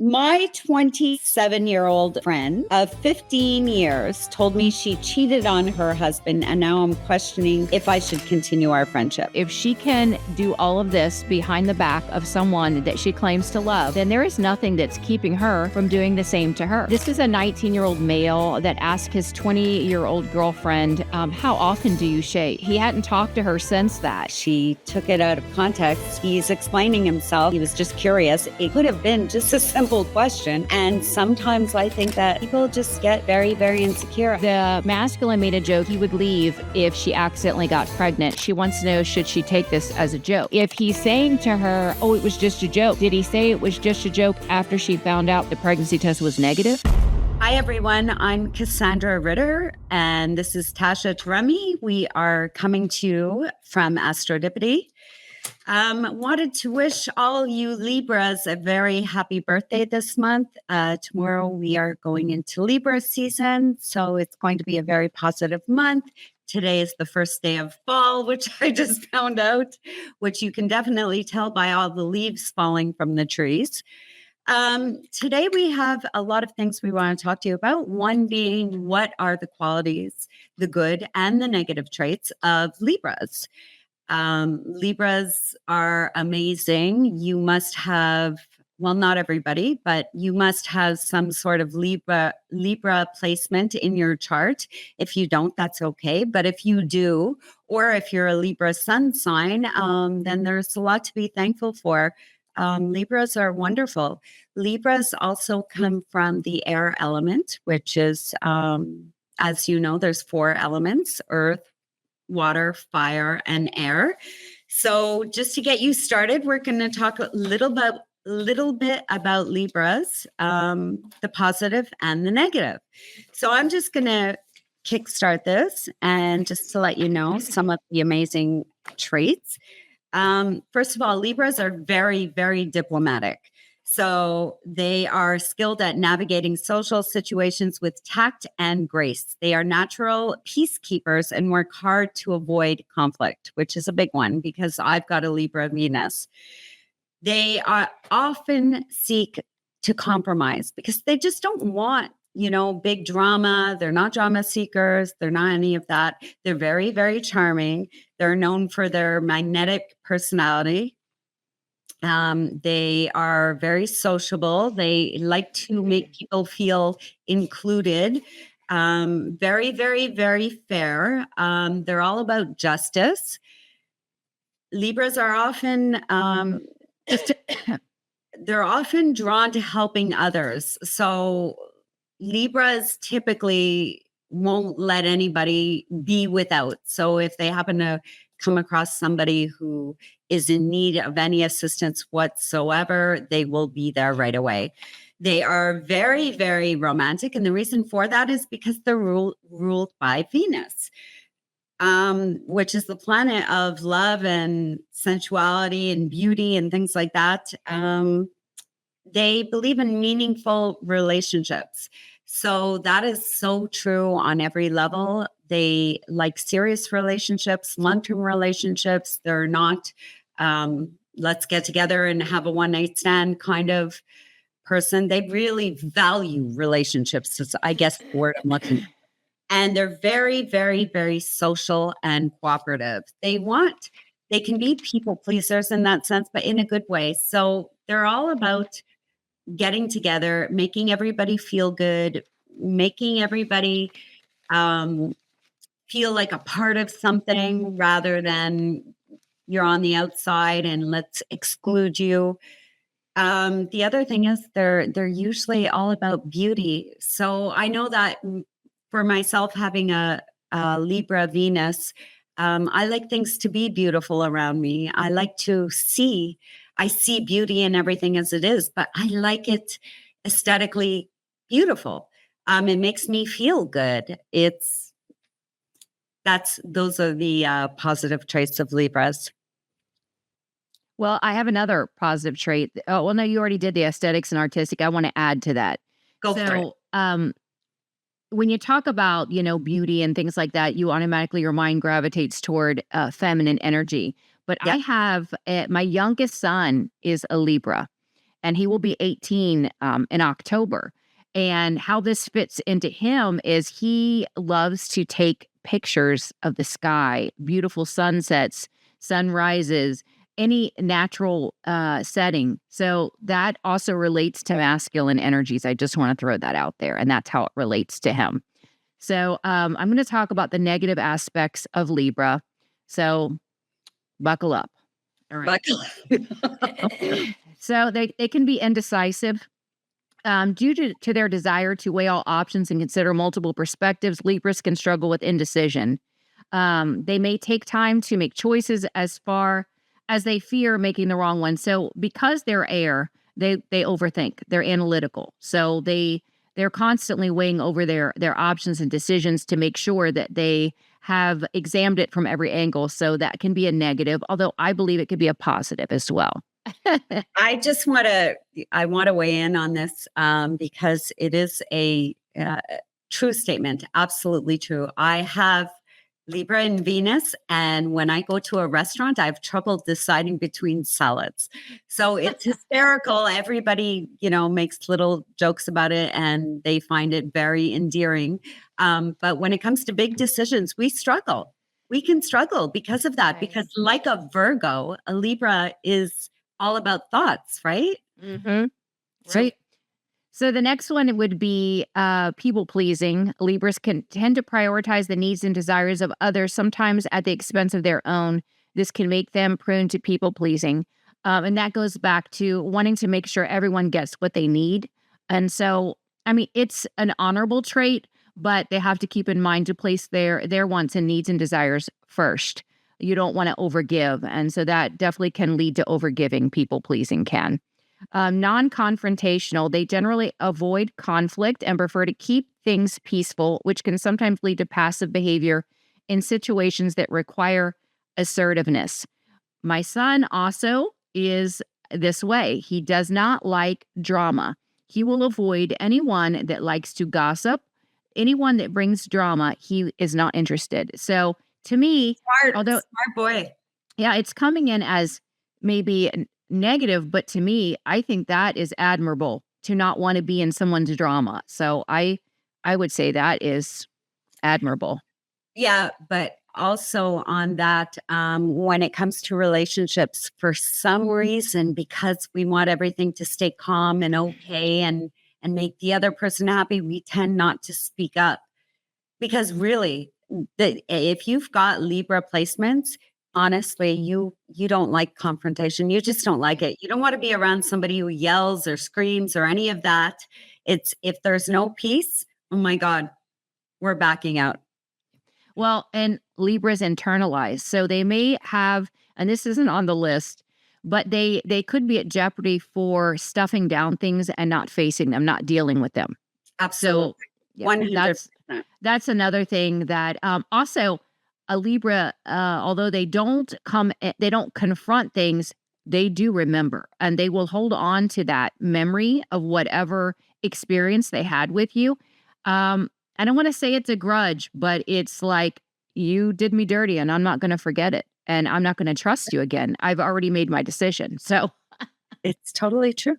My 27-year-old friend of 15 years told me she cheated on her husband, and now I'm questioning if I should continue our friendship. If she can do all of this behind the back of someone that she claims to love, then there is nothing that's keeping her from doing the same to her. This is a 19-year-old male that asked his 20-year-old girlfriend, how often do you shave? He hadn't talked to her since that. She took it out of context. He's explaining himself. He was just curious. It could have been just a simple question. And sometimes I think that people just get very, very insecure. The masculine made a joke he would leave if she accidentally got pregnant. She wants to know, should she take this as a joke? If he's saying to her, oh, it was just a joke, did he say it was just a joke after she found out the pregnancy test was negative? Hi, everyone. I'm Cassandra Ritter, and this is Tasha Taremi. We are coming to you from Astrodipity. Wanted to wish all you Libras a very happy birthday this month. Tomorrow we are going into Libra season, so it's going to be a very positive month. Today is the first day of fall, which I just found out, which you can definitely tell by all the leaves falling from the trees. Today we have a lot of things we want to talk to you about. One being, what are the qualities, the good and the negative traits of Libras? Libras are amazing. You must have, well, not everybody, but you must have some sort of Libra placement in your chart. If you don't, that's okay. But if you do, or if you're a Libra sun sign, then there's a lot to be thankful for. Libras are wonderful. Libras also come from the air element, which is, as you know, there's 4 elements: earth, water, fire, and air. So just to get you started, we're going to talk a little bit about Libras, the positive and the negative. So I'm just going to kickstart this, and just to let you know some of the amazing traits. First of all, Libras are very, very diplomatic. So they are skilled at navigating social situations with tact and grace. They are natural peacekeepers and work hard to avoid conflict, which is a big one because I've got a Libra Venus. They are often seek to compromise because they just don't want, big drama. They're not drama seekers. They're not any of that. They're very, very charming. They're known for their magnetic personality. They are very sociable. They like to make people feel included. Very, very, very fair. They're all about justice. Libras are often they're often drawn to helping others. So Libras typically won't let anybody be without. So if they happen to come across somebody who is in need of any assistance whatsoever, they will be there right away. They are very, very romantic. And the reason for that is because they're ruled by Venus, which is the planet of love and sensuality and beauty and things like that. They believe in meaningful relationships. So that is so true on every level. They like serious relationships, long-term relationships. They're not, let's get together and have a one-night stand kind of person. They really value relationships, is, I guess, the word I'm looking at. And they're very, very, very social and cooperative. They can be people pleasers in that sense, but in a good way. So they're all about getting together, making everybody feel good, making everybody feel like a part of something rather than you're on the outside and let's exclude you. The other thing is they're usually all about beauty. So I know that for myself, having a Libra Venus, I like things to be beautiful around me. I like to I see beauty in everything as it is, but I like it aesthetically beautiful. It makes me feel good. Those are the positive traits of Libras. Well, I have another positive trait. Oh, well, no, you already did the aesthetics and artistic. I want to add to that. Go for it. When you talk about, beauty and things like that, you automatically, your mind gravitates toward feminine energy. But yep. I have, my youngest son is a Libra. and he will be 18 in October. And how this fits into him is he loves to take pictures of the sky, beautiful sunsets, sunrises, any natural setting. So that also relates to masculine energies. I just want to throw that out there. And that's how it relates to him. So I'm going to talk about the negative aspects of Libra. So buckle up. All right. So they can be indecisive. Due to their desire to weigh all options and consider multiple perspectives, Libras can struggle with indecision. They may take time to make choices as far as they fear making the wrong one. So because they're air, they overthink. They're analytical. So they're constantly weighing over their options and decisions to make sure that they have examined it from every angle. So that can be a negative, although I believe it could be a positive as well. I want to weigh in on this because it is a true statement. Absolutely true. I have Libra and Venus, and when I go to a restaurant, I have trouble deciding between salads. So it's hysterical. Everybody, makes little jokes about it, and they find it very endearing. But when it comes to big decisions, we struggle. We can struggle because of that. Right. Because like a Virgo, a Libra is all about thoughts, right? Mm-hmm. Right. So the next one would be people pleasing. Libras can tend to prioritize the needs and desires of others, sometimes at the expense of their own. This can make them prone to people pleasing. And that goes back to wanting to make sure everyone gets what they need. And so, it's an honorable trait, but they have to keep in mind to place their wants and needs and desires first. You don't want to overgive. And so that definitely can lead to overgiving. People pleasing can. Non-confrontational, they generally avoid conflict and prefer to keep things peaceful, which can sometimes lead to passive behavior in situations that require assertiveness. My son also is this way. He does not like drama. He will avoid anyone that likes to gossip. Anyone that brings drama, he is not interested. So to me, smart boy. Yeah, it's coming in as maybe negative, but to me, I think that is admirable to not want to be in someone's drama. So I would say that is admirable. Yeah, but also on that, when it comes to relationships, for some reason, because we want everything to stay calm and okay and make the other person happy, we tend not to speak up. Because really, if you've got Libra placements, honestly, you don't like confrontation. You just don't like it. You don't want to be around somebody who yells or screams or any of that. It's if there's no peace, oh my God, we're backing out. Well, and Libra's internalized. So they may have, and this isn't on the list, but they could be at jeopardy for stuffing down things and not facing them, not dealing with them. Absolutely. So, 100%. That's another thing that also a Libra, although they don't confront things, they do remember, and they will hold on to that memory of whatever experience they had with you. I don't want to say it's a grudge, but it's like, you did me dirty and I'm not going to forget it. And I'm not going to trust you again. I've already made my decision. So it's totally true.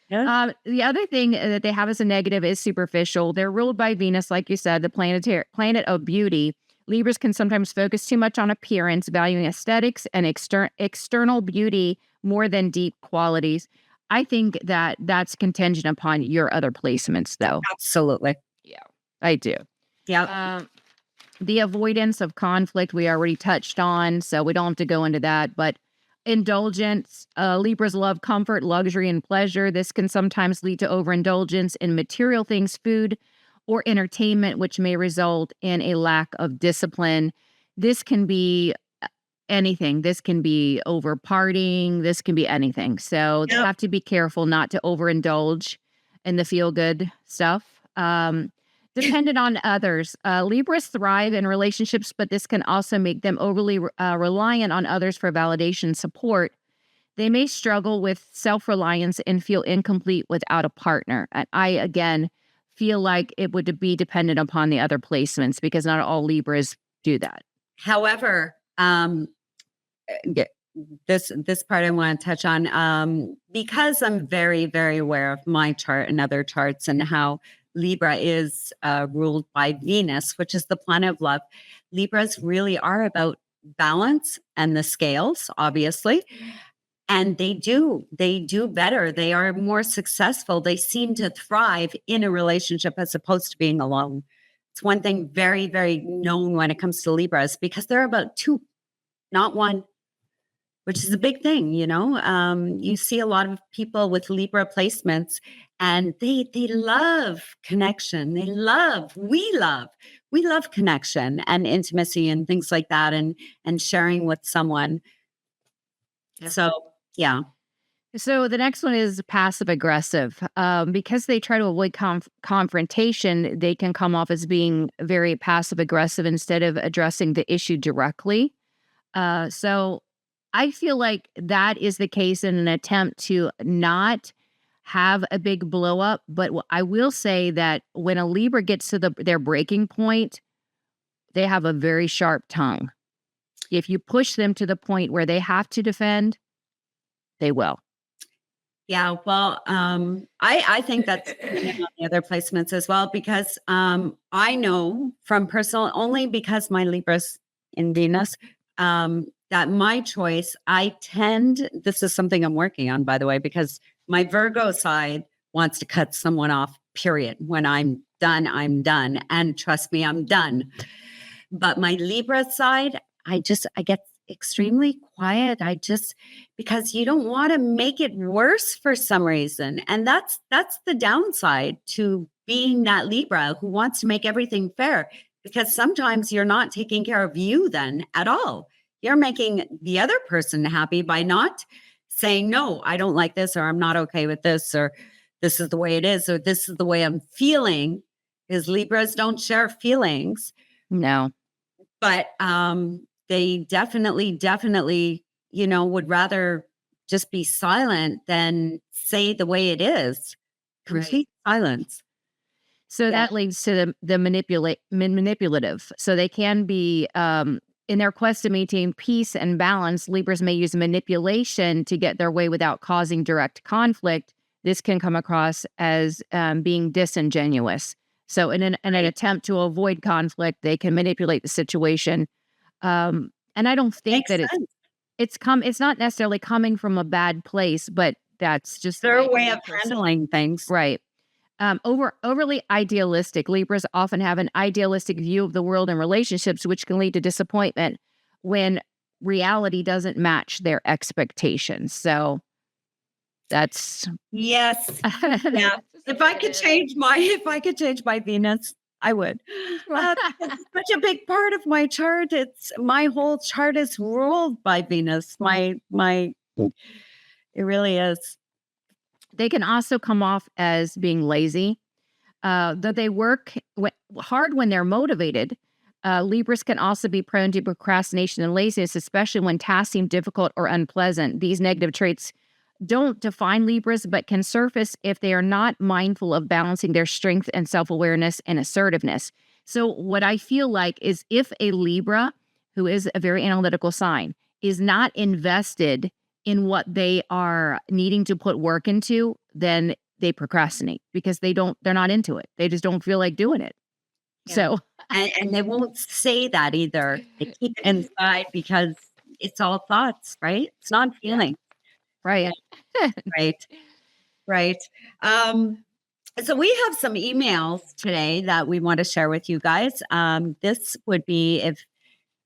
Yeah. The other thing that they have as a negative is superficial. They're ruled by Venus, like you said, the planet of beauty. Libras can sometimes focus too much on appearance, valuing aesthetics and external beauty more than deep qualities. I think that that's contingent upon your other placements, though. Absolutely. Yeah, I do. Yeah. The avoidance of conflict we already touched on, so we don't have to go into that. But indulgence, Libras love comfort, luxury, and pleasure. This can sometimes lead to overindulgence in material things, food, or entertainment, which may result in a lack of discipline. This can be anything. This can be over partying. This can be anything. So they have to be careful not to overindulge in the feel-good stuff. Dependent on others. Libras thrive in relationships, but this can also make them overly reliant on others for validation support. They may struggle with self-reliance and feel incomplete without a partner. And I, again, feel like it would be dependent upon the other placements because not all Libras do that. However, this part I want to touch on, because I'm very, very aware of my chart and other charts and how Libra is ruled by Venus, which is the planet of love. Libras really are about balance and the scales, obviously. And they do better. They are more successful. They seem to thrive in a relationship as opposed to being alone. It's one thing very, very known when it comes to Libras, because they're about two, not one, which is a big thing. You see a lot of people with Libra placements, and they love connection. We love connection and intimacy and things like that, and sharing with someone. So, yeah. So the next one is passive aggressive. Because they try to avoid confrontation, they can come off as being very passive aggressive instead of addressing the issue directly. So I feel like that is the case in an attempt to not have a big blow up. But I will say that when a Libra gets to their breaking point, they have a very sharp tongue. If you push them to the point where they have to defend, they will. Yeah, well, I think that's on the other placements as well, because I know from personal, only because my Libra's in Venus, that my choice, this is something I'm working on, by the way, because my Virgo side wants to cut someone off, period. When I'm done, I'm done. And trust me, I'm done. But my Libra side, I get extremely quiet. Because you don't want to make it worse for some reason. And that's the downside to being that Libra who wants to make everything fair, because sometimes you're not taking care of you then at all. You're making the other person happy by not saying, no, I don't like this, or I'm not okay with this, or this is the way it is, or this is the way I'm feeling, because Libras don't share feelings. No. But they definitely, would rather just be silent than say the way it is. Complete silence. So that leads to the manipulative. So they can be, in their quest to maintain peace and balance, Libras may use manipulation to get their way without causing direct conflict. This can come across as being disingenuous. So in an attempt to avoid conflict, they can manipulate the situation. And I don't think that it's not necessarily coming from a bad place, but that's just their way of handling things. Right. Overly idealistic. Libras often have an idealistic view of the world and relationships, which can lead to disappointment when reality doesn't match their expectations. So that's yes. Yeah. If I could change my Venus, I would. It's such a big part of my chart. My whole chart is ruled by Venus. It really is. They can also come off as being lazy. Though they work hard when they're motivated, Libras can also be prone to procrastination and laziness, especially when tasks seem difficult or unpleasant. These negative traits don't define Libras, but can surface if they are not mindful of balancing their strength and self-awareness and assertiveness. So what I feel like is, if a Libra, who is a very analytical sign, is not invested in what they are needing to put work into, then they procrastinate because they're not into it. They just don't feel like doing it. Yeah. So, and they won't say that either. They keep it inside because it's all thoughts, right? It's not feeling. Right. Right. So we have some emails today that we want to share with you guys. This would be if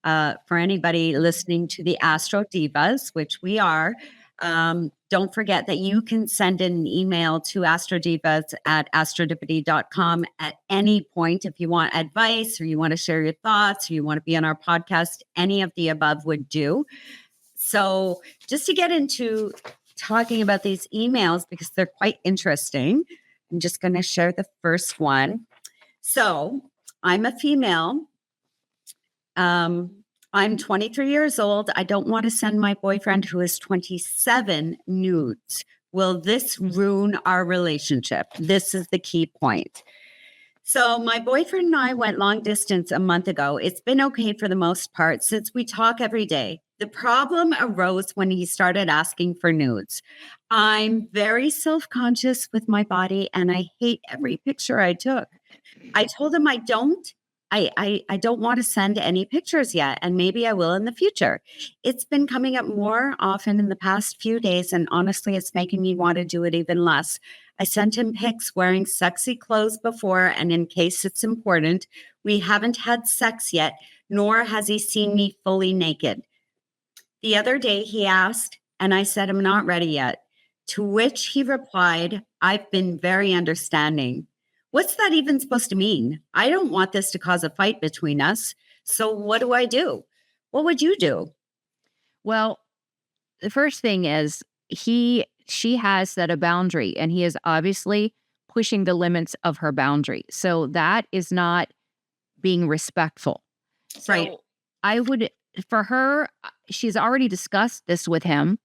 for anybody listening to the Astro Divas, which we are. Don't forget that you can send an email to astrodivas@astrodipity.com at any point if you want advice, or you want to share your thoughts, or you want to be on our podcast. Any of the above would do. So just to get into talking about these emails, because they're quite interesting, I'm just going to share the first one. So I'm a female. I'm 23 years old. I don't want to send my boyfriend, who is 27, nudes. Will this ruin our relationship? This is the key point. So my boyfriend and I went long distance a month ago. It's been okay for the most part since we talk every day. The problem arose when he started asking for nudes. I'm very self-conscious with my body and I hate every picture I took. I told him I don't want to send any pictures yet, and maybe I will in the future. It's been coming up more often in the past few days, and honestly, it's making me want to do it even less. I sent him pics wearing sexy clothes before, and in case it's important, we haven't had sex yet, nor has he seen me fully naked. The other day he asked, and I said, I'm not ready yet. To which he replied, I've been very understanding. What's that even supposed to mean? I don't want this to cause a fight between us. So what do I do? What would you do? Well, the first thing is she has set a boundary, and he is obviously pushing the limits of her boundary. So that is not being respectful. Right. So I would, for her, she's already discussed this with him,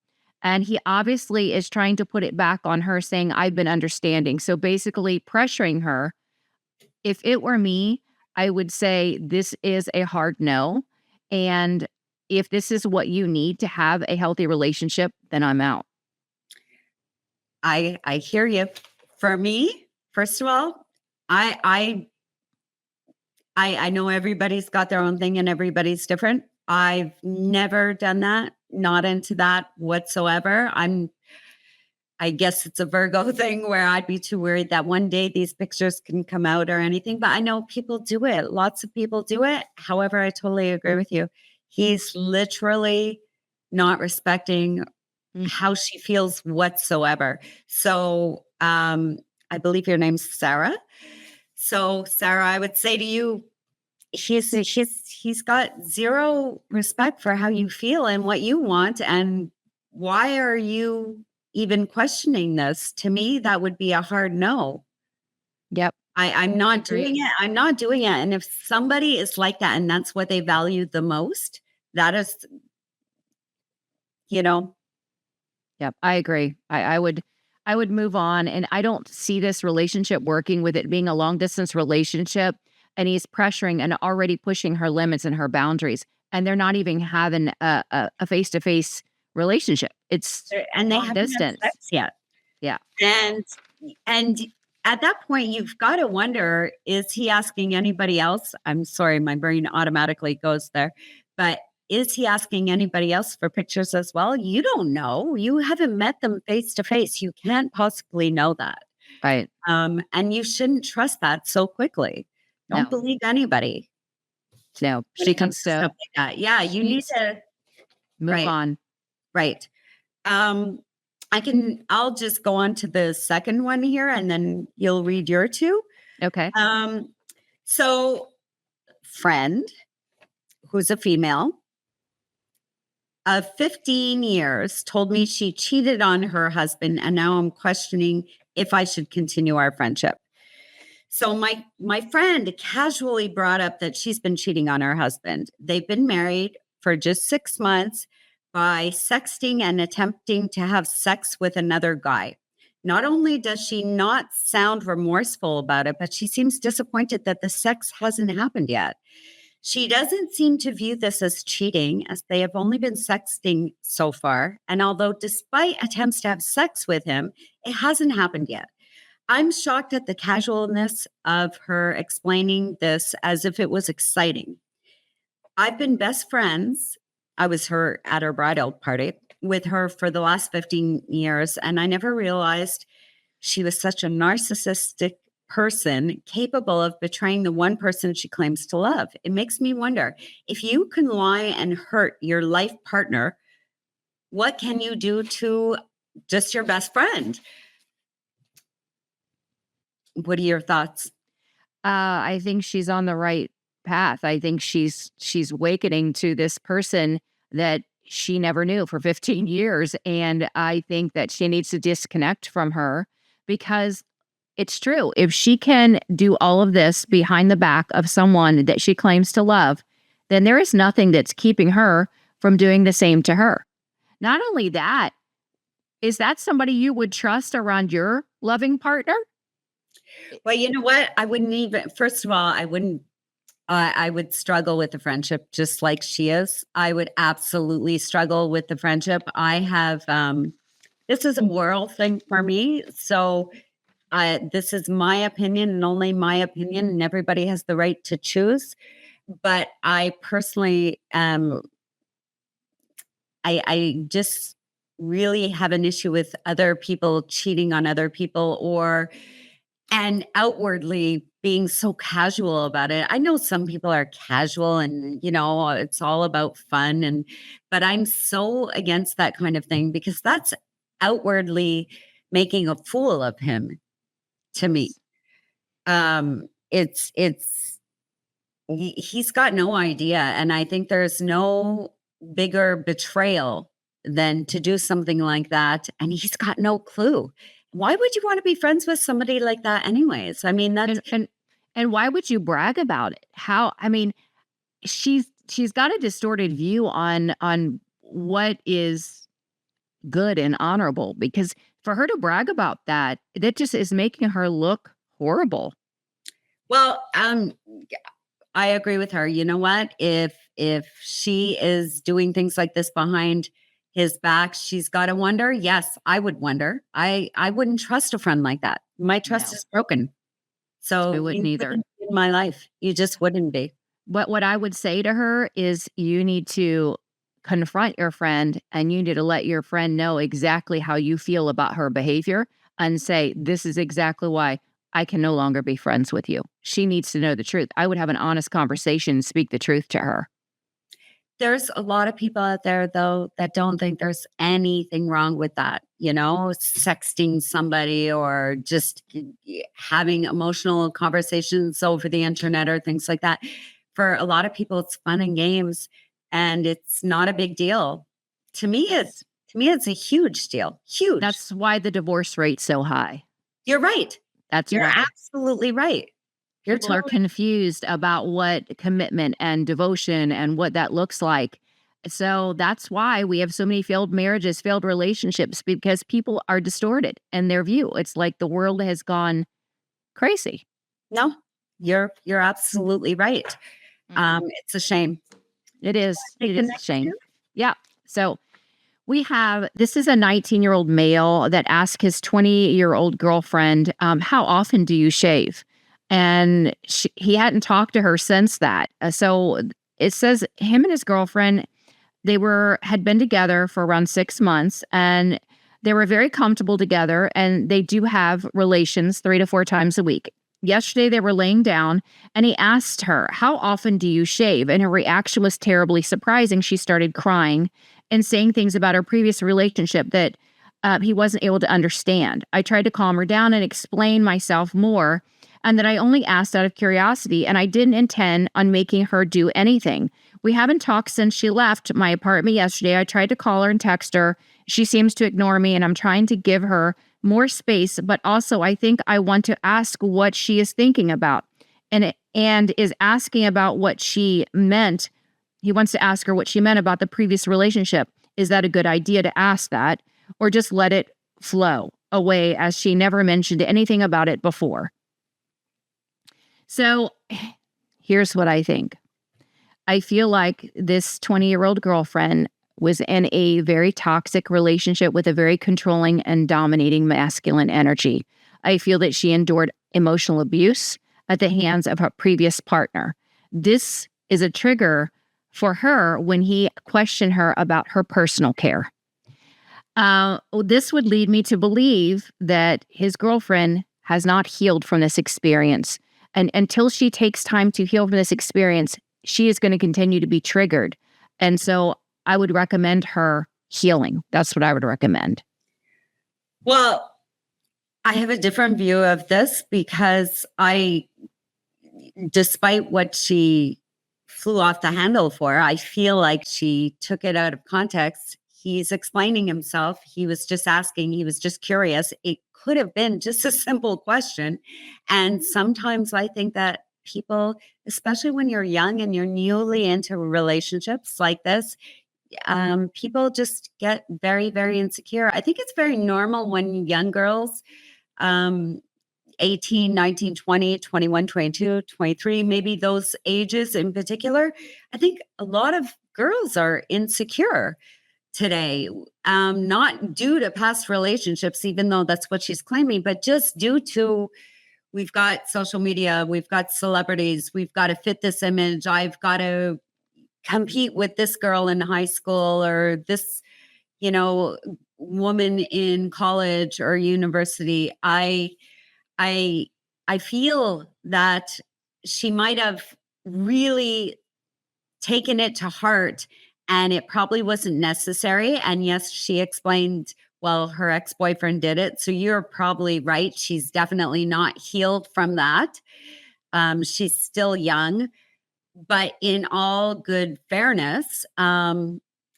and he obviously is trying to put it back on her, saying, I've been understanding. So basically pressuring her. If it were me, I would say this is a hard no. And if this is what you need to have a healthy relationship, then I'm out. I hear you. For me, first of all, I know everybody's got their own thing and everybody's different. I've never done that, not into that whatsoever. I guess it's a Virgo thing where I'd be too worried that one day these pictures can come out or anything, but I know people do it. Lots of people do it. However, I totally agree with you. He's literally not respecting how she feels whatsoever. So I believe your name's Sarah. So Sarah, I would say to you, he's got zero respect for how you feel and what you want. And why are you even questioning this? To me, that would be a hard no. Yep. I'm not doing it. I'm not doing it. And if somebody is like that and that's what they value the most, that is, Yep. I agree. I would move on, and I don't see this relationship working with it being a long distance relationship, and he's pressuring and already pushing her limits and her boundaries, and they're not even having a face-to-face relationship. It's and they long haven't distance. had sex yet. Yeah. And at that point, you've got to wonder, is he asking anybody else? I'm sorry, my brain automatically goes there, but is he asking anybody else for pictures as well? You don't know. You haven't met them face to face. You can't possibly know that. Right. And you shouldn't trust that so quickly. Don't believe anybody. No, She comes to stuff like that. Yeah, you need to move on. Right. I'll just go on to the second one here and then you'll read your two. Okay. So friend who's a female of 15 years told me she cheated on her husband, and now I'm questioning if I should continue our friendship. So my friend casually brought up that she's been cheating on her husband. They've been married for just 6 months by sexting and attempting to have sex with another guy. Not only does she not sound remorseful about it, but she seems disappointed that the sex hasn't happened yet. She doesn't seem to view this as cheating, as they have only been sexting so far. And although despite attempts to have sex with him, it hasn't happened yet. I'm shocked at the casualness of her explaining this as if it was exciting. I've been best friends. I was at her bridal party with her for the last 15 years, and I never realized she was such a narcissistic person capable of betraying the one person she claims to love. It makes me wonder, if you can lie and hurt your life partner, what can you do to just your best friend? What are your thoughts? I think she's on the right path. I think she's awakening to this person that she never knew for 15 years. And I think that she needs to disconnect from her, because it's true. If she can do all of this behind the back of someone that she claims to love, then there is nothing that's keeping her from doing the same to her. Not only that, is that somebody you would trust around your loving partner? Well, you know what? I wouldn't even, first of all, I would struggle with the friendship just like she is. I would absolutely struggle with the friendship. I have, this is a moral thing for me. So this is my opinion and only my opinion, and everybody has the right to choose. But I personally, I just really have an issue with other people cheating on other people and outwardly being so casual about it. I know some people are casual and, it's all about fun but I'm so against that kind of thing because that's outwardly making a fool of him to me. Yes. It's he's got no idea, and I think there's no bigger betrayal than to do something like that, and he's got no clue. Why would you want to be friends with somebody like that anyways? I mean, that's And why would you brag about it? I mean, she's got a distorted view on what is good and honorable, because for her to brag about that, that just is making her look horrible. well, I agree with her. You know what? If she is doing things like this behind his back, she's got to wonder. Yes, I would wonder. I wouldn't trust a friend like that. My trust No, is broken. I So wouldn't you either. wouldn't be in my life. You just wouldn't be. But what I would say to her is you need to confront your friend, and you need to let your friend know exactly how you feel about her behavior and say, this is exactly why I can no longer be friends with you. She needs to know the truth. I would have an honest conversation, speak the truth to her. There's a lot of people out there though that don't think there's anything wrong with that, sexting somebody or just having emotional conversations over the internet or things like that. For a lot of people it's fun and games and it's not a big deal. To me it's a huge deal. Huge. That's why the divorce rate's so high. You're right. That's You're why. absolutely right. You're People are totally confused about what commitment and devotion and what that looks like. So that's why we have so many failed marriages, failed relationships, because people are distorted in their view. It's like the world has gone crazy. no. You're absolutely right. It's a shame. It is. Take It the is a next shame. two. Yeah. So this is a 19-year-old male that asked his 20-year-old girlfriend, how often do you shave? And he hadn't talked to her since that. So it says him and his girlfriend, had been together for around 6 months, and they were very comfortable together, and they do have relations 3 to 4 times a week. Yesterday they were laying down and he asked her, how often do you shave? And her reaction was terribly surprising. She started crying and saying things about her previous relationship that he wasn't able to understand. I tried to calm her down and explain myself more, and that I only asked out of curiosity, and I didn't intend on making her do anything. We haven't talked since she left my apartment yesterday. I tried to call her and text her. She seems to ignore me, and I'm trying to give her more space, but also I think I want to ask what she is thinking about, and is asking about what she meant. He wants to ask her what she meant about the previous relationship. Is that a good idea to ask that, or just let it flow away, as she never mentioned anything about it before? So here's what I think. I feel like this 20-year-old girlfriend was in a very toxic relationship with a very controlling and dominating masculine energy. I feel that she endured emotional abuse at the hands of her previous partner. This is a trigger for her when he questioned her about her personal care. This would lead me to believe that his girlfriend has not healed from this experience. And until she takes time to heal from this experience, she is going to continue to be triggered. And so I would recommend her healing. That's what I would recommend. Well, I have a different view of this because despite what she flew off the handle for, I feel like she took it out of context. He's explaining himself. He was just asking, he was just curious. It could have been just a simple question. And sometimes I think that people, especially when you're young and you're newly into relationships like this, people just get very, very insecure. I think it's very normal when young girls, um, 18, 19, 20, 21, 22, 23, maybe those ages in particular. I think a lot of girls are insecure today, not due to past relationships, even though that's what she's claiming, but just due to we've got social media, we've got celebrities, we've got to fit this image. I've got to compete with this girl in high school or this, woman in college or university. I feel that she might have really taken it to heart and it probably wasn't necessary. And yes, she explained, well, her ex-boyfriend did it. So you're probably right. She's definitely not healed from that. She's still young, but in all good fairness,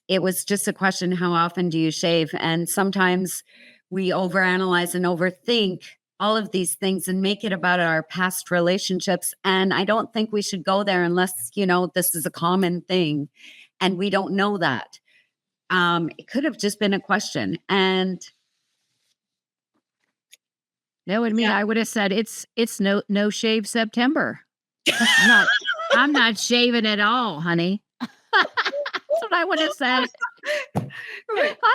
it was just a question, how often do you shave? And sometimes we overanalyze and overthink all of these things and make it about our past relationships. And I don't think we should go there unless, this is a common thing. And we don't know that. It could have just been a question. And that would mean I would have said it's no shave September. I'm not shaving at all, honey. That's what I would have said. I'm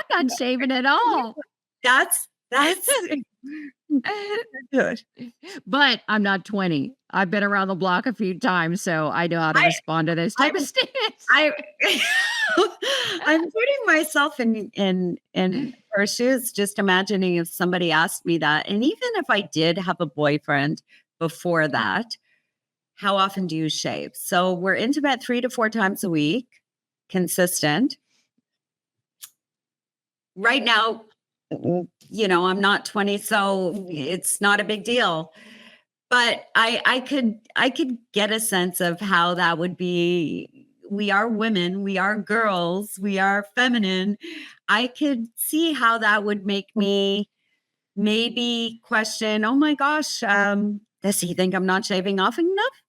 not shaving at all. That's good. But I'm not 20. I've been around the block a few times, so I know how to respond to those type of statements. I'm putting myself in her shoes, just imagining if somebody asked me that. And even if I did have a boyfriend before that, how often do you shave? So we're intimate 3 to 4 times a week, consistent. Right now, I'm not 20, so it's not a big deal. But I could get a sense of how that would be. We are women, we are girls, we are feminine. I could see how that would make me maybe question, oh my gosh, does he think I'm not shaving often enough?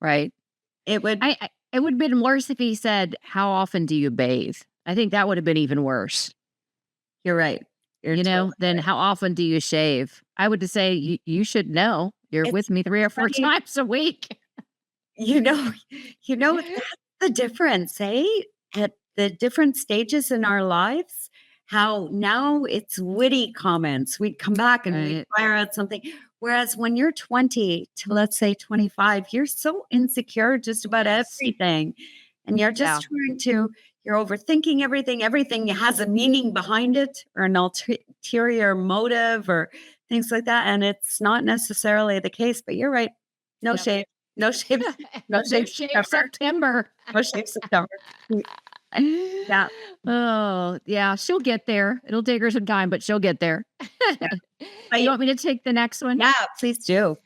Right. It would it would have been worse if he said, how often do you bathe? I think that would have been even worse. You're right. Then how often do you shave? I would say you should know. You're with me 3 or 4 times a week. That's the difference, eh? At the different stages in our lives, how now it's witty comments. We'd come back and we'd fire out something. Whereas when you're 20 to, let's say, 25, you're so insecure just about everything. And you're just you're overthinking everything. Everything has a meaning behind it or an ulterior motive or things like that. And it's not necessarily the case, but you're right. No shave. No shave. No shave September. No shave September. Yeah. Oh, yeah. She'll get there. It'll take her some time, but she'll get there. You want me to take the next one? Yeah, please do.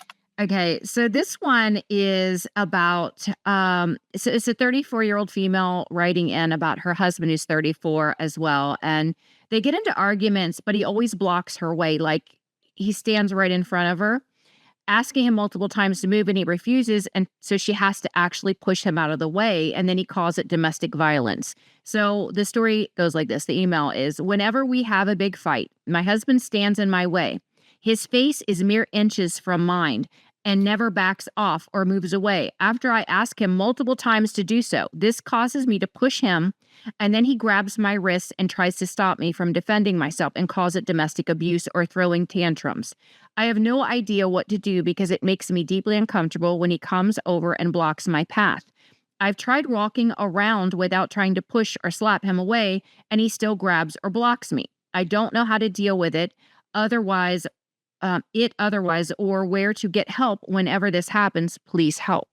Okay, so this one is about, so it's a 34-year-old female writing in about her husband who's 34 as well. And they get into arguments, but he always blocks her way. Like he stands right in front of her, asking him multiple times to move and he refuses. And so she has to actually push him out of the way. And then he calls it domestic violence. So the story goes like this. The email is, whenever we have a big fight, my husband stands in my way. His face is mere inches from mine and never backs off or moves away after I ask him multiple times to do so. This causes me to push him, and then he grabs my wrists and tries to stop me from defending myself and calls it domestic abuse or throwing tantrums. I have no idea what to do because it makes me deeply uncomfortable when he comes over and blocks my path. I've tried walking around without trying to push or slap him away, and he still grabs or blocks me. I don't know how to deal with it otherwise, or where to get help whenever this happens. Please help.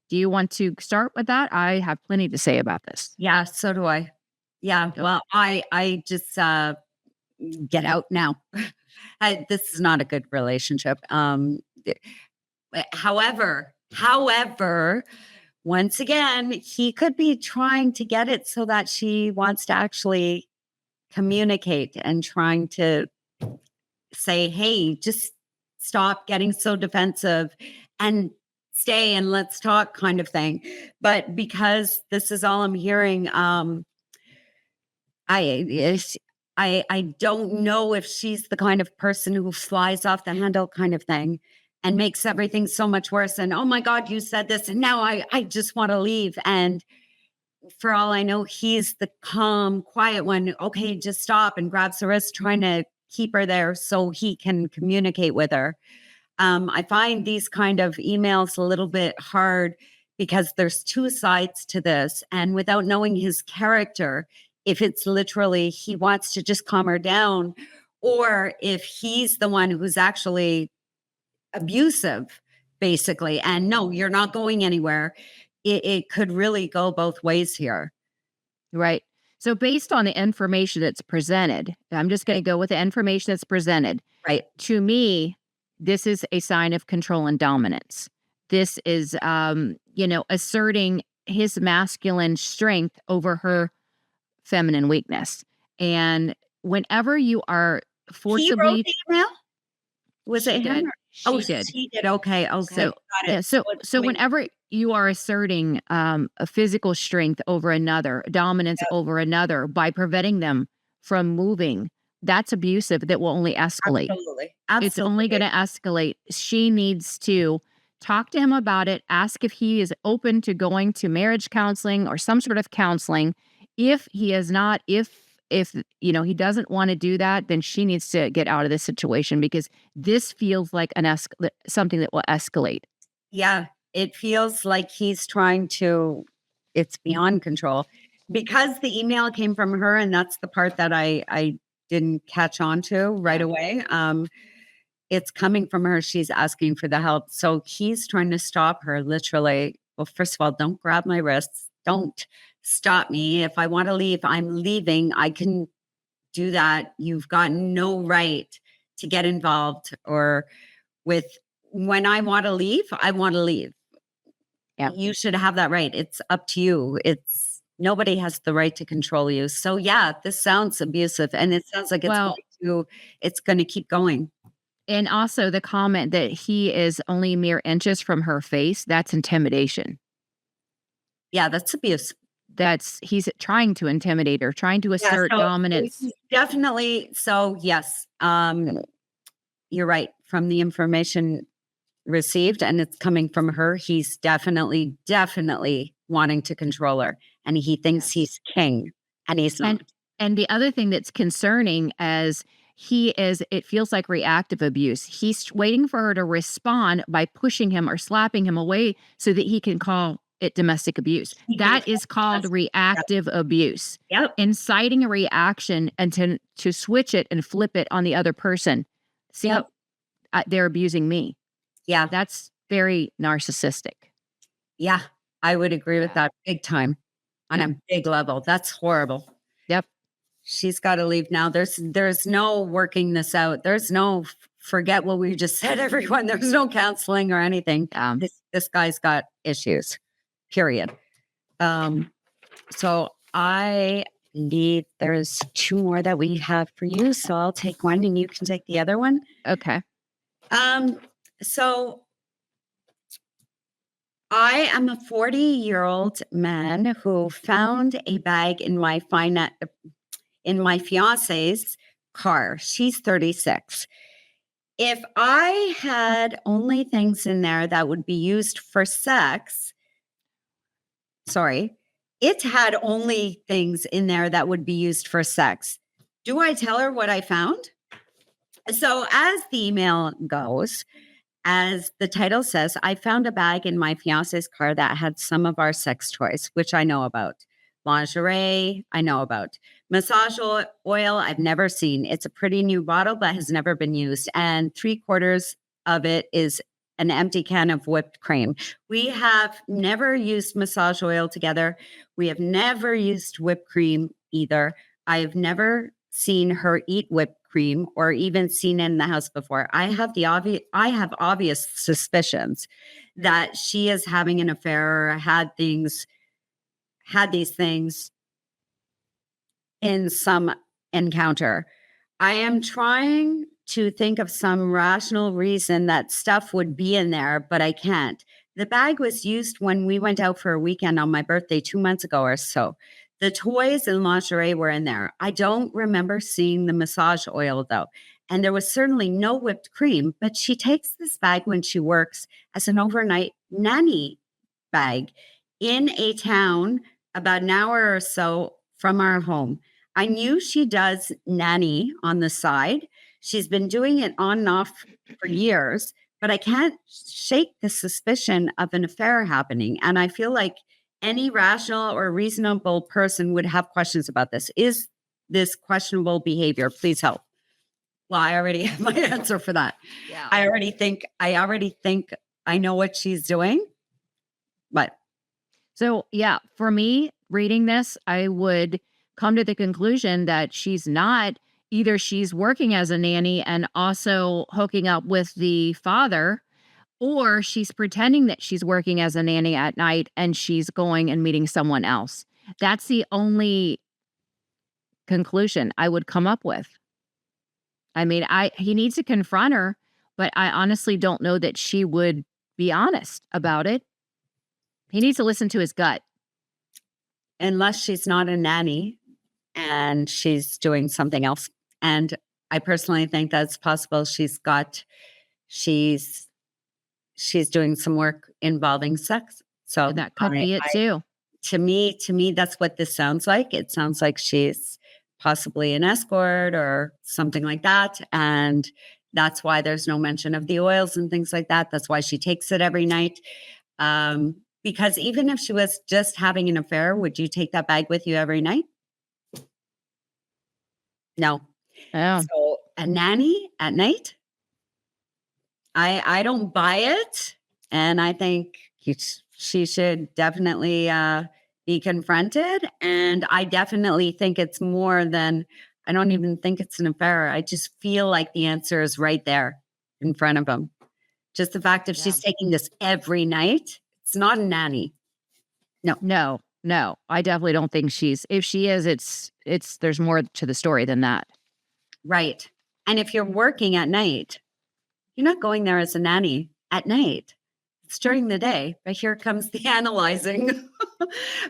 Do you want to start with that? I have plenty to say about this. Yeah, so do I. Yeah, well, I just get out now. This is not a good relationship. However, once again, he could be trying to get it so that she wants to actually communicate and trying to say, hey, just stop getting so defensive and stay and let's talk kind of thing. But because this is all I'm hearing, I don't know if she's the kind of person who flies off the handle kind of thing and makes everything so much worse. And, oh my God, you said this. And now I just want to leave. And for all I know, he's the calm, quiet one. Okay, just stop, and grabs her wrist, trying to keep her there so he can communicate with her. I find these kind of emails a little bit hard because there's two sides to this. And without knowing his character, if it's literally he wants to just calm her down, or if he's the one who's actually abusive, basically, and no, you're not going anywhere, it could really go both ways here. Right. So based on the information that's presented, I'm just going to go with the information that's presented. Right. To me, this is a sign of control and dominance. This is, asserting his masculine strength over her feminine weakness. And whenever you are He wrote forcibly, the email? Was she it him? did. Oh, She did. she did. Okay. Okay. So, Got yeah, it. so whenever you are asserting a physical strength over another, dominance over another by preventing them from moving, that's abusive. That will only escalate. Absolutely. It's only going to escalate. She needs to talk to him about it, ask if he is open to going to marriage counseling or some sort of counseling. If he is not, if he doesn't want to do that, then she needs to get out of this situation, because this feels like something that will escalate. Yeah, it feels like he's trying to, it's beyond control, because the email came from her, and that's the part that I didn't catch on to right away. It's coming from her. She's asking for the help. So he's trying to stop her, literally. Well, first of all, don't grab my wrists. Don't stop me. If I want to leave, I'm leaving. I can do that. You've got no right to get involved or with, when I want to leave, I want to leave. Yeah. You should have that right. It's up to you. Nobody has the right to control you. So yeah, this sounds abusive, and it sounds like it's going to keep going. And also the comment that he is only mere inches from her face, that's intimidation. Yeah, that's abuse. He's trying to intimidate her, trying to assert dominance. Definitely. So yes, you're right. From the information received, and it's coming from her, he's definitely wanting to control her, and he thinks he's king, and he's not. And the other thing that's concerning as it feels like reactive abuse. He's waiting for her to respond by pushing him or slapping him away so that he can call it domestic abuse. That is called reactive abuse. Yep. Inciting a reaction and to switch it and flip it on the other person. See, they're abusing me. Yeah. That's very narcissistic. Yeah, I would agree with that big time on a big level. That's horrible. Yep. She's got to leave now. There's no working this out. There's no forget what we just said, everyone. There's no counseling or anything. This guy's got issues, period. So I believe there's two more that we have for you. So I'll take one and you can take the other one. Okay. So I am a 40-year-old man who found a bag in my fiance's car. She's 36. If I had only things in there that would be used for sex, it had only things in there that would be used for sex. Do I tell her what I found? So as the email goes, as the title says, I found a bag in my fiance's car that had some of our sex toys, which I know about. Lingerie, I know about. Massage oil, I've never seen. It's a pretty new bottle, but has never been used. And 3/4 of it is an empty can of whipped cream. We have never used massage oil together. We have never used whipped cream either. I've never seen her eat whipped cream or even seen it in the house before. I have obvious suspicions that she is having an affair or had these things in some encounter. I am trying to think of some rational reason that stuff would be in there, but I can't. The bag was used when we went out for a weekend on my birthday 2 months ago or so. The toys and lingerie were in there. I don't remember seeing the massage oil though. And there was certainly no whipped cream, but she takes this bag when she works as an overnight nanny bag in a town about an hour or so from our home. I knew she does nanny on the side. She's been doing it on and off for years, but I can't shake the suspicion of an affair happening. And I feel like any rational or reasonable person would have questions about this. Is this questionable behavior? Please help. Well, I already have my answer for that. Yeah. I already think I know what she's doing. But So, yeah, for me, reading this, I would come to the conclusion that she's not, either she's working as a nanny and also hooking up with the father, or she's pretending that she's working as a nanny at night and she's going and meeting someone else. That's the only conclusion I would come up with. I mean, he needs to confront her, but I honestly don't know that she would be honest about it. He needs to listen to his gut. unless she's not a nanny and she's doing something else. And I personally think that's possible. She's doing some work involving sex. So That could be it too. To me, that's what this sounds like. It sounds like she's possibly an escort or something like that. And that's why there's no mention of the oils and things like that. That's why she takes it every night. Because even if she was just having an affair, would you take that bag with you every night? No. Yeah. So a nanny at night? I don't buy it. And I think she should definitely be confronted. And I definitely think it's more than, I don't even think it's an affair. I just feel like the answer is right there in front of him. Just the fact if she's taking this every night, it's not a nanny. No. I definitely don't think if she is, it's there's more to the story than that. Right. And if you're working at night, you're not going there as a nanny at night. It's during the day, but here comes the analyzing.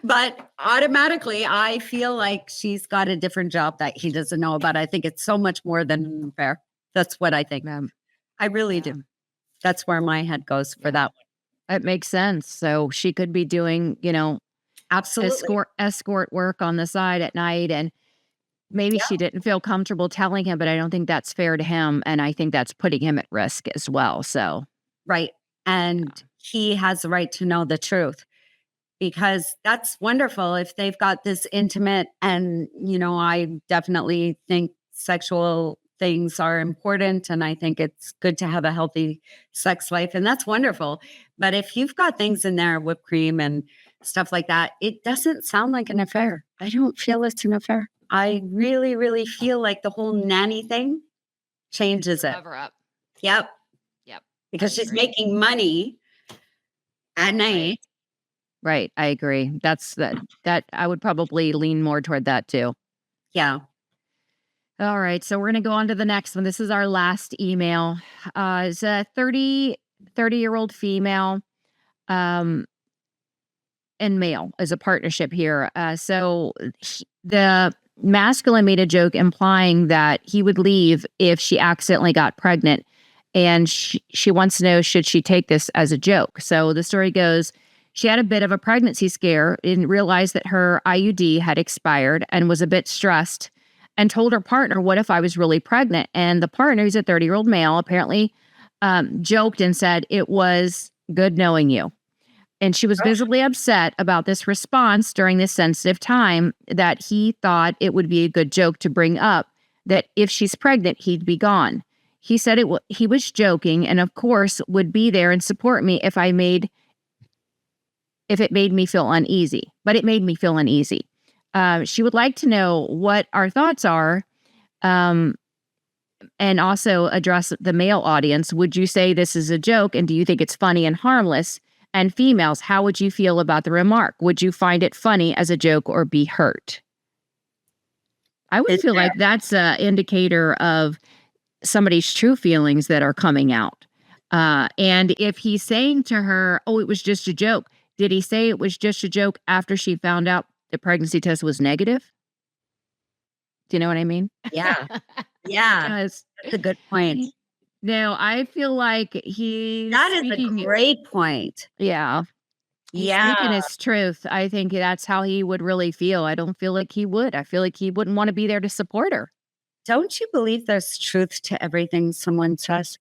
But automatically, I feel like she's got a different job that he doesn't know about. I think it's so much more than an affair. That's what I think. I really do. That's where my head goes for that one. It makes sense. So she could be doing, Absolutely. escort work on the side at night. And maybe she didn't feel comfortable telling him, but I don't think that's fair to him. And I think that's putting him at risk as well. So. Right. And he has the right to know the truth, because that's wonderful if they've got this intimate, and, I definitely think sexual things are important. And I think it's good to have a healthy sex life. And that's wonderful. But if you've got things in there, whipped cream and stuff like that, it doesn't sound like an affair. I don't feel it's an affair. I really, really feel like the whole nanny thing changes it. Cover up. Yep. Because she's making money at night. Right. I agree. That's that I would probably lean more toward that too. Yeah. All right. So we're going to go on to the next one. This is our last email. It's a 30-year-old female and male as a partnership here. So the masculine made a joke implying that he would leave if she accidentally got pregnant. And she wants to know, should she take this as a joke? So the story goes, she had a bit of a pregnancy scare and realized that her IUD had expired and was a bit stressed and told her partner, what if I was really pregnant? And the partner, who's a 30-year-old male, apparently joked and said, it was good knowing you. And she was visibly upset about this response during this sensitive time, that he thought it would be a good joke to bring up that if she's pregnant, he'd be gone. He said he was joking and, of course, would be there and support me if it made me feel uneasy. But it made me feel uneasy. She would like to know what our thoughts are, and also address the male audience. Would you say this is a joke, and do you think it's funny and harmless? And females, how would you feel about the remark? Would you find it funny as a joke or be hurt? I would feel like that's an indicator of somebody's true feelings that are coming out. And if he's saying to her, oh, it was just a joke, did he say it was just a joke after she found out the pregnancy test was negative. Do you know what I mean? Yeah. Yeah. Because That's a good point. no, I feel like he's That is a speaking. great point. Yeah, he's Yeah. speaking his truth. I think that's how he would really feel. I don't feel like he would. I feel like he wouldn't want to be there to support her. Don't you believe there's truth to everything someone says?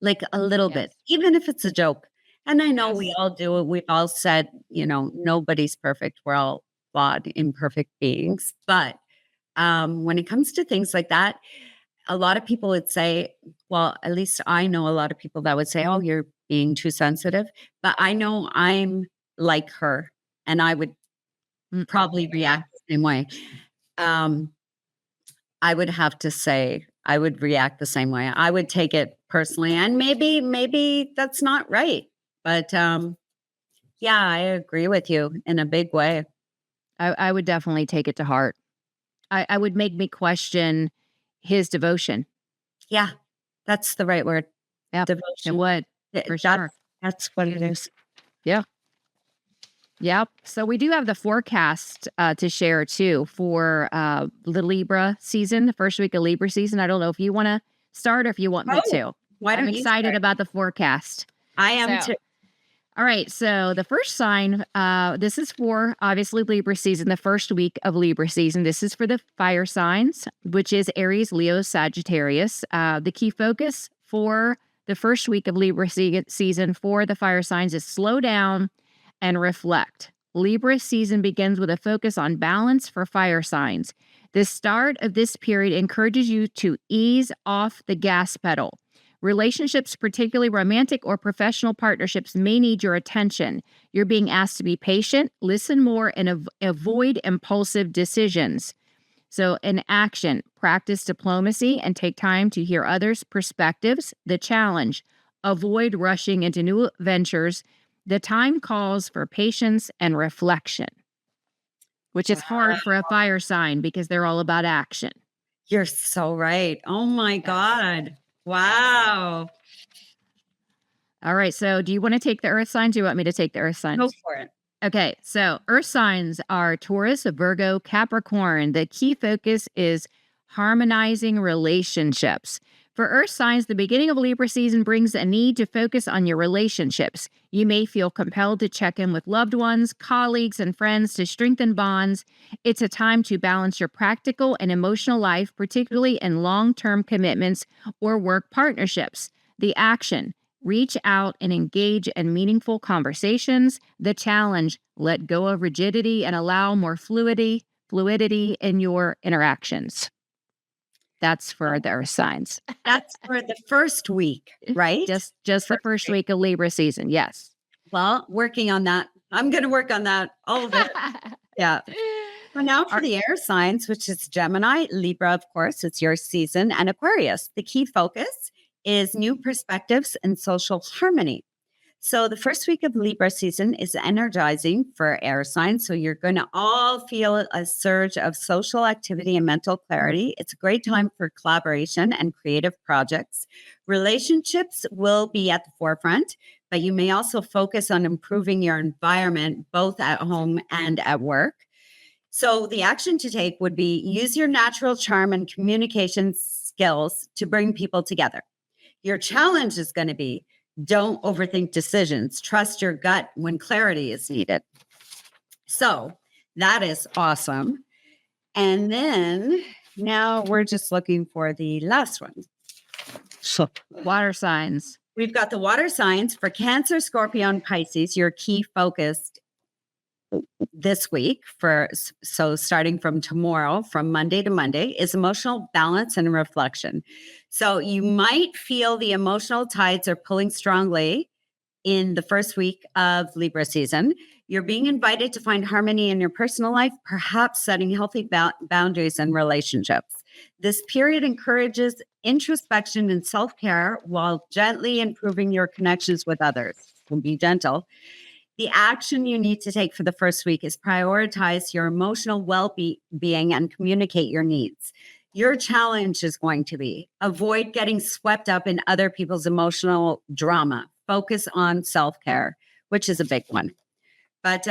Like a little bit, even if it's a joke. And I know we all do it. We've all said, nobody's perfect. We're all flawed, imperfect beings. But when it comes to things like that, a lot of people would say, well, at least I know a lot of people that would say, oh, you're being too sensitive. But I know I'm like her, and I would probably react the same way. I would have to say I would react the same way. I would take it personally, and maybe that's not right. But yeah, I agree with you in a big way. I would definitely take it to heart. I would make me question his devotion. Yeah, that's the right word. Yeah, devotion. it would, for sure. That's what it is. Yeah. Yep. So we do have the forecast to share too for the Libra season, the first week of Libra season. I don't know if you want to start or if you want me to. I'm excited about the forecast. I am too. All right. So the first sign, this is for obviously Libra season, the first week of Libra season. This is for the fire signs, which is Aries, Leo, Sagittarius. The key focus for the first week of Libra season for the fire signs is slow down and reflect. Libra season begins with a focus on balance for fire signs. The start of this period encourages you to ease off the gas pedal. Relationships, particularly romantic or professional partnerships, may need your attention. You're being asked to be patient, listen more, and avoid impulsive decisions. So in action, practice diplomacy and take time to hear others' perspectives. The challenge, avoid rushing into new ventures. The time calls for patience and reflection, which is hard for a fire sign because they're all about action. You're so right. Oh my God. Wow. All right. So do you want to take the earth signs? Or do you want me to take the earth signs? Go for it. Okay. So earth signs are Taurus, Virgo, Capricorn. The key focus is harmonizing relationships. For earth signs, the beginning of Libra season brings a need to focus on your relationships. You may feel compelled to check in with loved ones, colleagues, and friends to strengthen bonds. It's a time to balance your practical and emotional life, particularly in long-term commitments or work partnerships. The action, reach out and engage in meaningful conversations. The challenge, let go of rigidity and allow more fluidity in your interactions. That's for the earth signs. That's for the first week, right? Just the first week of Libra season. Yes. Well, working on that. I'm going to work on that. All of it. Yeah. So now for the air signs, which is Gemini, Libra, of course, it's your season, and Aquarius. The key focus is new perspectives and social harmony. So the first week of Libra season is energizing for air signs. So you're going to all feel a surge of social activity and mental clarity. It's a great time for collaboration and creative projects. Relationships will be at the forefront, but you may also focus on improving your environment, both at home and at work. So the action to take would be use your natural charm and communication skills to bring people together. Your challenge is going to be don't overthink decisions. Trust your gut when clarity is needed. So that is awesome. And then now we're just looking for the last one. So water signs. We've got the water signs for Cancer, Scorpio, and Pisces. Your key focused this week so starting from tomorrow, from Monday to Monday, is emotional balance and reflection. So you might feel the emotional tides are pulling strongly in the first week of Libra season. You're being invited to find harmony in your personal life, perhaps setting healthy boundaries in relationships. This period encourages introspection and self-care while gently improving your connections with others. So be gentle. The action you need to take for the first week is prioritize your emotional well-being and communicate your needs. Your challenge is going to be avoid getting swept up in other people's emotional drama. Focus on self-care, which is a big one. But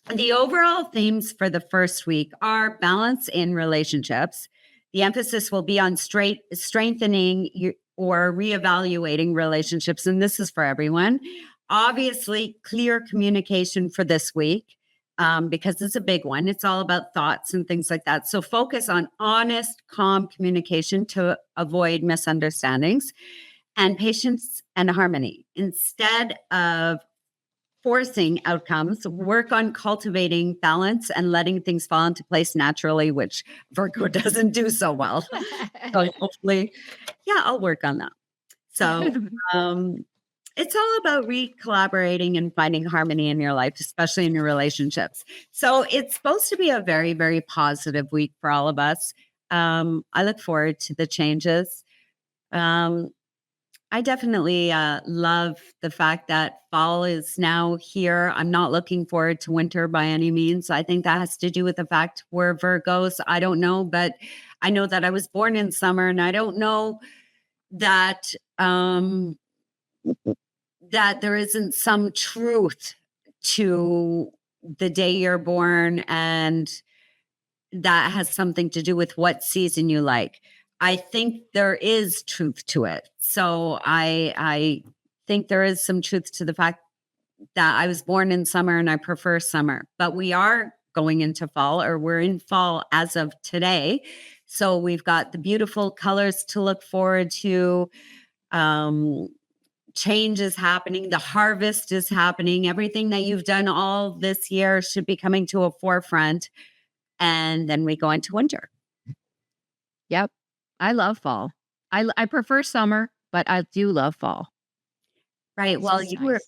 The overall themes for the first week are balance in relationships. The emphasis will be on strengthening or reevaluating relationships. And this is for everyone. Obviously, clear communication for this week, because it's a big one. It's all about thoughts and things like that. So focus on honest, calm communication to avoid misunderstandings, and patience and harmony. Instead of forcing outcomes, work on cultivating balance and letting things fall into place naturally, which Virgo doesn't do so well. So hopefully, I'll work on that. So it's all about collaborating and finding harmony in your life, especially in your relationships. So it's supposed to be a very, very positive week for all of us. I look forward to the changes. I definitely love the fact that fall is now here. I'm not looking forward to winter by any means. I think that has to do with the fact we're Virgos. I don't know, but I know that I was born in summer, and I don't know that that there isn't some truth to the day you're born, and that has something to do with what season you like. I think there is truth to it. So I think there is some truth to the fact that I was born in summer and I prefer summer, but we are going into fall, or we're in fall as of today. So we've got the beautiful colors to look forward to. Change is happening. The harvest is happening. Everything that you've done all this year should be coming to a forefront. And then we go into winter. Yep. I love fall. I prefer summer, but I do love fall. Right. Well, It's you nice.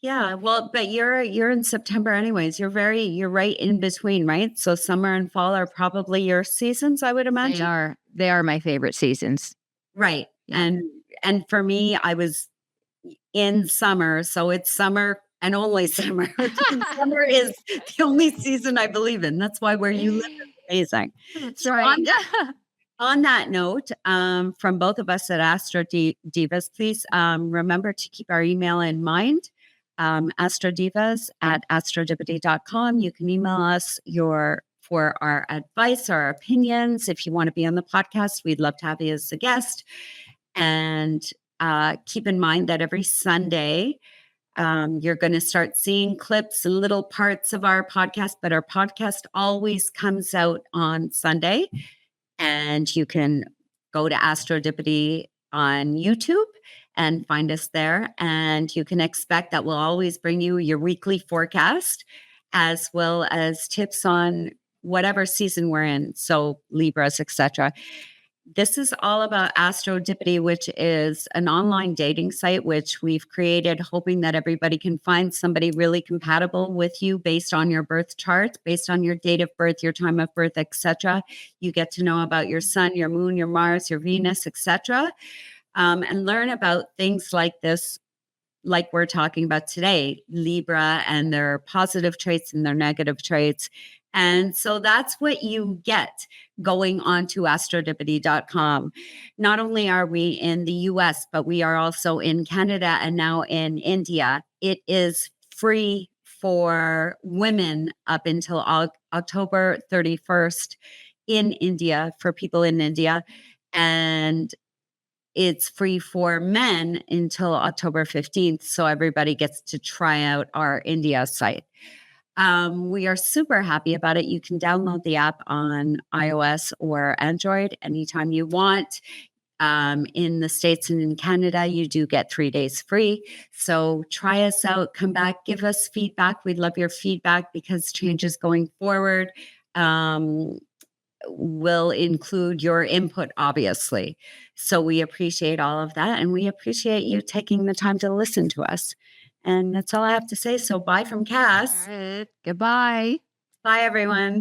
were, well, but you're in September anyways. You're right in between, right? So summer and fall are probably your seasons, I would imagine. They are my favorite seasons. Right. Yeah. And for me, I was in summer, so it's summer and only summer. Summer is the only season I believe in. That's why where you live is amazing. That's right. On that note, from both of us at Astro Divas, please remember to keep our email in mind, astrodivas at astrodipity.com. You can email us for our advice, our opinions. If you want to be on the podcast, we'd love to have you as a guest. And keep in mind that every Sunday, you're going to start seeing clips and little parts of our podcast, but our podcast always comes out on Sunday. And you can go to Astrodipity on YouTube and find us there. And you can expect that we'll always bring you your weekly forecast, as well as tips on whatever season we're in. So Libras, etc. This is all about Astrodipity, which is an online dating site which we've created, hoping that everybody can find somebody really compatible with you based on your birth chart, based on your date of birth, your time of birth, etc. You get to know about your sun, your moon, your Mars, your Venus, etc., and learn about things like this, like we're talking about today, Libra and their positive traits and their negative traits. And so that's what you get going on to astrodipity.com. Not only are we in the US, but we are also in Canada and now in India. It is free for women up until October 31st in India, for people in India. And it's free for men until October 15th. So everybody gets to try out our India site. We are super happy about it. You can download the app on iOS or Android anytime you want. In the States and in Canada, you do get 3 days free. So try us out, come back, give us feedback. We'd love your feedback, because changes going forward will include your input, obviously. So we appreciate all of that, and we appreciate you taking the time to listen to us. And that's all I have to say. So bye from Cass. All right. Goodbye. Bye, everyone.